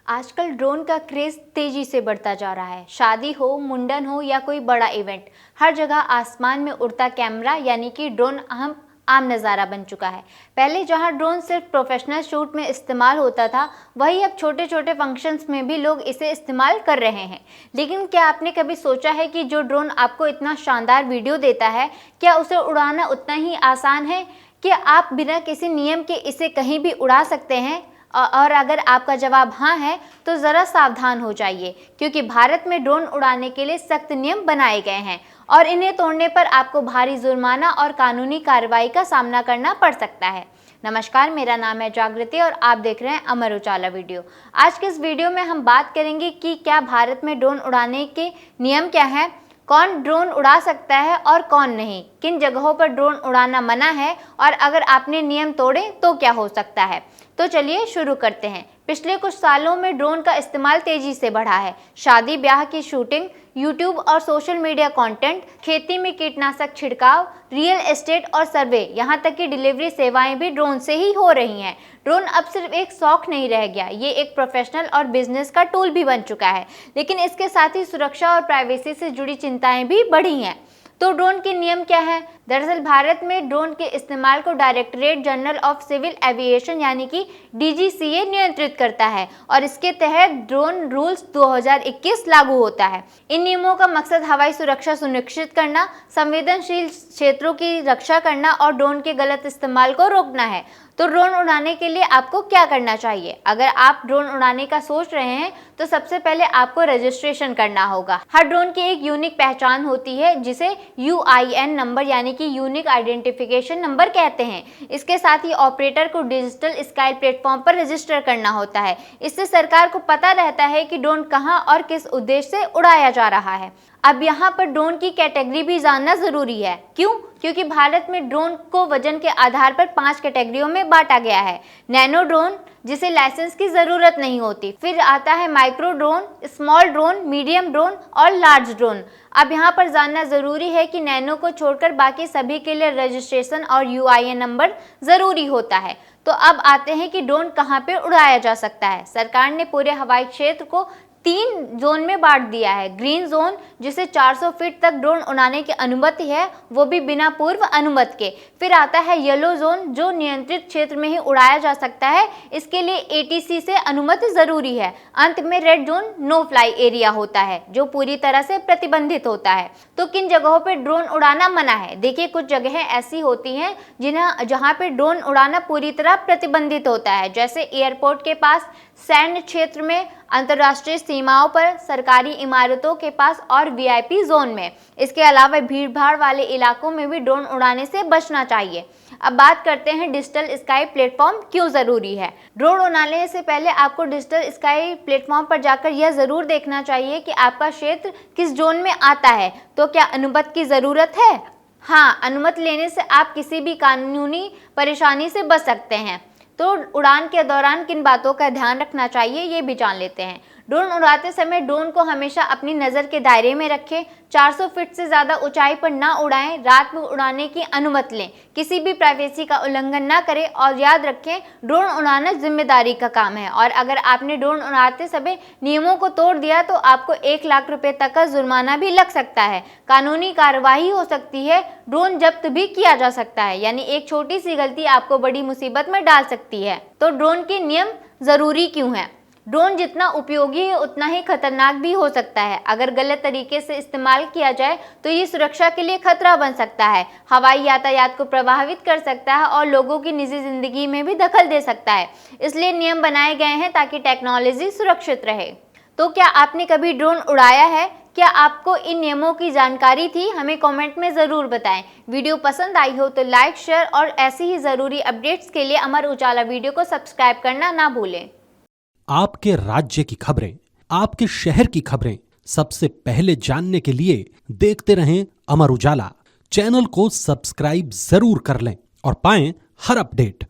आजकल ड्रोन का क्रेज तेजी से बढ़ता जा रहा है। शादी हो, मुंडन हो या कोई बड़ा इवेंट, हर जगह आसमान में उड़ता कैमरा यानी कि ड्रोन आम नज़ारा बन चुका है। पहले जहां ड्रोन सिर्फ प्रोफेशनल शूट में इस्तेमाल होता था, वही अब छोटे छोटे फंक्शंस में भी लोग इसे इस्तेमाल कर रहे हैं। लेकिन क्या आपने कभी सोचा है कि जो ड्रोन आपको इतना शानदार वीडियो देता है, क्या उसे उड़ाना उतना ही आसान है? क्या आप बिना किसी नियम के इसे कहीं भी उड़ा सकते हैं? और अगर आपका जवाब हाँ है तो ज़रा सावधान हो जाइए, क्योंकि भारत में ड्रोन उड़ाने के लिए सख्त नियम बनाए गए हैं और इन्हें तोड़ने पर आपको भारी जुर्माना और कानूनी कार्रवाई का सामना करना पड़ सकता है। नमस्कार, मेरा नाम है जागृति और आप देख रहे हैं अमर उजाला वीडियो। आज के इस वीडियो में हम बात करेंगे कि क्या भारत में ड्रोन उड़ाने के नियम क्या हैं, कौन ड्रोन उड़ा सकता है और कौन नहीं, किन जगहों पर ड्रोन उड़ाना मना है और अगर आपने नियम तोड़े तो क्या हो सकता है। तो चलिए शुरू करते हैं। पिछले कुछ सालों में ड्रोन का इस्तेमाल तेजी से बढ़ा है। शादी ब्याह की शूटिंग, यूट्यूब और सोशल मीडिया कंटेंट, खेती में कीटनाशक छिड़काव, रियल एस्टेट और सर्वे, यहाँ तक कि डिलीवरी सेवाएं भी ड्रोन से ही हो रही हैं। ड्रोन अब सिर्फ एक शौक नहीं रह गया, ये एक प्रोफेशनल और बिजनेस का टूल भी बन चुका है। लेकिन इसके साथ ही सुरक्षा और प्राइवेसी से जुड़ी चिंताएं भी बढ़ी हैं। तो ड्रोन के नियम क्या हैं? दरअसल भारत में ड्रोन के इस्तेमाल को Directorate General of Civil Aviation यानी कि DGCA नियंत्रित करता है और इसके तहत ड्रोन रूल्स 2021 लागू होता है। इन नियमों का मकसद हवाई सुरक्षा सुनिश्चित करना, संवेदनशील क्षेत्रों की रक्षा करना और ड्रोन के गलत इस्तेमाल को रोकना है। तो ड्रोन उड़ाने के लिए आपको क्या करना चाहिए? अगर आप ड्रोन उड़ाने का सोच रहे हैं तो सबसे पहले आपको रजिस्ट्रेशन करना होगा। हर ड्रोन की एक यूनिक पहचान होती है जिसे UIN नंबर यानी कि यूनिक आइडेंटिफिकेशन नंबर कहते हैं। इसके साथ ही ऑपरेटर को डिजिटल स्काई प्लेटफॉर्म पर रजिस्टर करना होता है। इससे सरकार को पता रहता है कि ड्रोन कहां और किस उद्देश्य से उड़ाया जा रहा है। अब यहाँ पर ड्रोन की कैटेगरी भी जानना जरूरी है। क्यों? क्योंकि भारत में ड्रोन को वजन के आधार पर 5 कैटेगरियों में बांटा गया है। नैनो ड्रोन, जिसे लाइसेंस की जरूरत नहीं होती, फिर आता है micro drone, small drone, medium drone और लार्ज ड्रोन। अब यहाँ पर जानना जरूरी है कि नैनो को छोड़कर बाकी सभी के लिए रजिस्ट्रेशन और UIN नंबर जरूरी होता है। तो अब आते हैं कि ड्रोन कहाँ पे उड़ाया जा सकता है। सरकार ने पूरे हवाई क्षेत्र को 3 जोन में बांट दिया है। ग्रीन जोन, जिसे 400 फीट तक ड्रोन उड़ाने की अनुमति है, वो भी बिना पूर्व अनुमति के। फिर आता है येलो जोन, जो नियंत्रित क्षेत्र में ही उड़ाया जा सकता है, इसके लिए ATC से अनुमति जरूरी है। अंत में red zone, no fly area होता है, जो पूरी तरह से प्रतिबंधित होता है। तो किन जगहों पर ड्रोन उड़ाना मना है? देखिए, कुछ जगहें ऐसी होती हैं जहाँ पे ड्रोन उड़ाना पूरी तरह प्रतिबंधित होता है, जैसे एयरपोर्ट के पास, सैन्य क्षेत्र में, अंतर्राष्ट्रीय सीमाओं पर, सरकारी इमारतों के पास और VIP जोन में। इसके अलावा भीड़भाड़ वाले इलाकों में भी ड्रोन उड़ाने से बचना चाहिए। अब बात करते हैं डिजिटल स्काई प्लेटफॉर्म क्यों ज़रूरी है। ड्रोन उड़ाने से पहले आपको डिजिटल स्काई प्लेटफॉर्म पर जाकर यह ज़रूर देखना चाहिए कि आपका क्षेत्र किस जोन में आता है। तो क्या अनुमति की ज़रूरत है? हाँ, अनुमति लेने से आप किसी भी कानूनी परेशानी से बच सकते हैं। तो उड़ान के दौरान किन बातों का ध्यान रखना चाहिए, ये भी जान लेते हैं। ड्रोन उड़ाते समय ड्रोन को हमेशा अपनी नज़र के दायरे में रखें। 400 फीट से ज़्यादा ऊंचाई पर ना उड़ाएं। रात में उड़ाने की अनुमति लें। किसी भी प्राइवेसी का उल्लंघन ना करें और याद रखें, ड्रोन उड़ाना जिम्मेदारी का काम है और अगर आपने ड्रोन उड़ाते समय नियमों को तोड़ दिया तो आपको 1 लाख रुपए तक का जुर्माना भी लग सकता है। कानूनी कार्रवाई हो सकती है, ड्रोन जब्त भी किया जा सकता है। यानी एक छोटी सी गलती आपको बड़ी मुसीबत में डाल सकती है। तो ड्रोन के नियम ज़रूरी क्यों हैं? ड्रोन जितना उपयोगी है उतना ही खतरनाक भी हो सकता है। अगर गलत तरीके से इस्तेमाल किया जाए तो ये सुरक्षा के लिए खतरा बन सकता है, हवाई यातायात को प्रभावित कर सकता है और लोगों की निजी जिंदगी में भी दखल दे सकता है। इसलिए नियम बनाए गए हैं ताकि टेक्नोलॉजी सुरक्षित रहे। तो क्या आपने कभी ड्रोन उड़ाया है? क्या आपको इन नियमों की जानकारी थी? हमें कमेंट में ज़रूर बताएं। वीडियो पसंद आई हो तो लाइक, शेयर और ऐसी ही ज़रूरी अपडेट्स के लिए अमर उजाला वीडियो को सब्सक्राइब करना ना भूलें। आपके राज्य की खबरें, आपके शहर की खबरें सबसे पहले जानने के लिए देखते रहें अमर उजाला। चैनल को सब्सक्राइब जरूर कर लें और पाएं हर अपडेट।